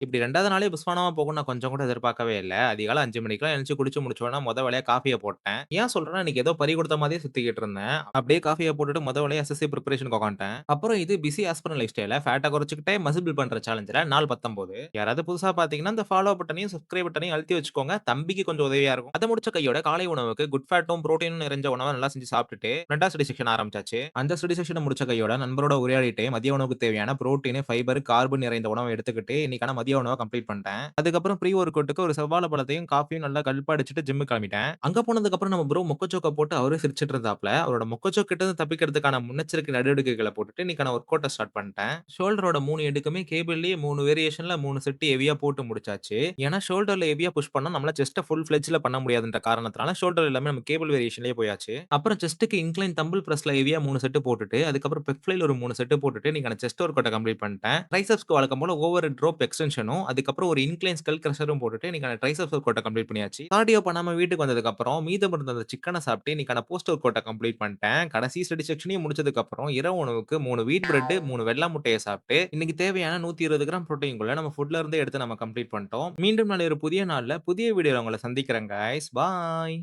இப்படி 2வது நாளே புஸ்வானமா போகும்னு நான் கொஞ்சம் கூட எதிர்பார்க்கவே இல்ல. அதிகாலை 5 மணிக்கெல்லாம் எழுந்துச்சு குடிச்சு முடிச்ச உடனே மொத வேலையா காஃபிய போட்டேன். ஏன் சொல்றேன்னா, இன்னைக்கு ஏதோ பறி குடுத்த மாரியே சுத்திக்கிட்டு இருந்தேன். அப்படியே காஃபிய போட்டுட்டு மொத வேலையா எஸ்எஸ்சி பிரிப்பரேஷனுக்கு உட்காந்துட்டேன். அப்புறம் இது பிஸி ஆஸ் பர் லைஃப் ஸ்டைல ஃபேட்ட குறைச்சுக்கிட்டே மசில் பில்ட் பண்ற சேலஞ்சுல நாள் 19. யாராவது புதுசா பார்த்தீங்கன்னா, இந்த ஃபாலோ பட்டனையும், சப்ஸ்கிரைப் பட்டனையும் அழுத்தி வச்சுக்கோங்க. தம்பிக்கு கொஞ்சம் உதவியா இருக்கும். அத முடிச்ச கையோட காலை உணவுக்கு குட் ஃபேட்டும், புரோட்டீனும் நிறைஞ்ச உணவ நல்லா செஞ்சு சாப்பிட்டுட்டு 2வது ஸ்டடி செக்ஷன் ஆரம்பிச்சாச்சு. அந்த ஸ்டடி செக்ஷன முடிச்ச கையோட நண்பரோட உரையாடிட்டு மதிய உணவுக்கு தேவையான புரோட்டீன், ஃபைபர், கார்பன் நிறைந்த உணவ எடுத்துக்கிட்டு இன்னைக்கான மதிய உணவ கம்ப்ளீட் பண்ணிட்டேன். அதுக்கப்புறம் ப்ரீ ஒர்க் அவுட்க்கு ஒரு செவ்வாழ பழத்தையும், காஃபியும் நல்லா கடுப்பா அடிச்சுட்டு ஜிம்முக்கு கிளம்பிட்டேன். அங்க போனதுக்கப்புறம் நம்ம ப்ரோ மொக்க ஜோக்க போட்டு அவரே சிரிச்சுட்டு இருந்தாப்ல. அவரோட மொக்க ஜோக் கிட்ட இருந்து தப்பிக்கிறதுக்கான முன்னெச்சரிக்கை நடவடிக்கைகள போட்டுட்டு இன்னைக்கான ஒர்க் அவுட்ட ஸ்டார்ட் பண்ணிட்டேன். ஷோல்டரோட 3 ஹெட்டுக்குமே கேபிள்லயே 3 வேரியேஷன்ல 3 செட் ஹெவியா போட்டு முடிச்சாச்சு. ஏன்னா ஷோல்டர்ல ஹெவியா புஷ் பண்ணா நம்மளால செஸ்ட்ட ஃபுல் ஃபிளெட்ஜ்ல பண்ண முடியாதுன்ற காரணத்தினால ஷோல்டர் எல்லாமே நம்ம கேபிள் வேரியேஷன்லயே போயாச்சு. அப்புறம் செஸ்ட்க்கு இன்க்ளைன் தம்பிள் பிரஸ்ல ஹெவியா 3 செட் போட்டுட்டு, அதுக்கப்புறம் பெக் ஃப்ளைல ஒரு 3 செட் போட்டுட்டு இன்னைக்கான செஸ்ட் ஒர்க் அவுட்ட கம்ப்ளீட் பண்ணிட்டேன். ட்ரைசெப்ஸ்க்கு வழக்கம் போல ஓவர் ஹெட் ரோப் எக்ஸ்டென்ஷனும், அதுக்கப்புறம் ஒரு இன்க்ளைன் ஸ்கல் கிரஷரும் போட்டுட்டு இன்னைக்கான ட்ரைசெப்ஸ் ஒர்க் அவுட்ட கம்ப்ளீட் பண்ணியாச்சு. கார்டியோ பண்ணாம வீட்டுக்கு வந்ததுக்கப்புறம் மீதம் இருந்த அந்த சிக்கன சாப்பிட்டு இன்னைக்கான போஸ்ட் ஒர்க் அவுட்ட கம்ப்ளீட் பண்ணிட்டேன். கடைசி ஸ்டடி செக்ஷனையும் முடிச்சதுக்கப்புறம் இரவு உணவுக்கு 3 வீட் பிரெட், 3 வெள்ள முட்டைய சாப்பிட்டு இன்னைக்கு தேவையான 120 கிராம் புரோட்டீன்குள்ள நம்ம ஃபுட்ல இருந்தே எடுத்து நம்ம கம்ப்ளீட் பண்ணிட்டோம். மீண்டும் நாளை ஒரு புதிய நாள்ல, புதிய வீடியோல உங்கள சந்திக்கிறேன் காய்ஸ். பாய்.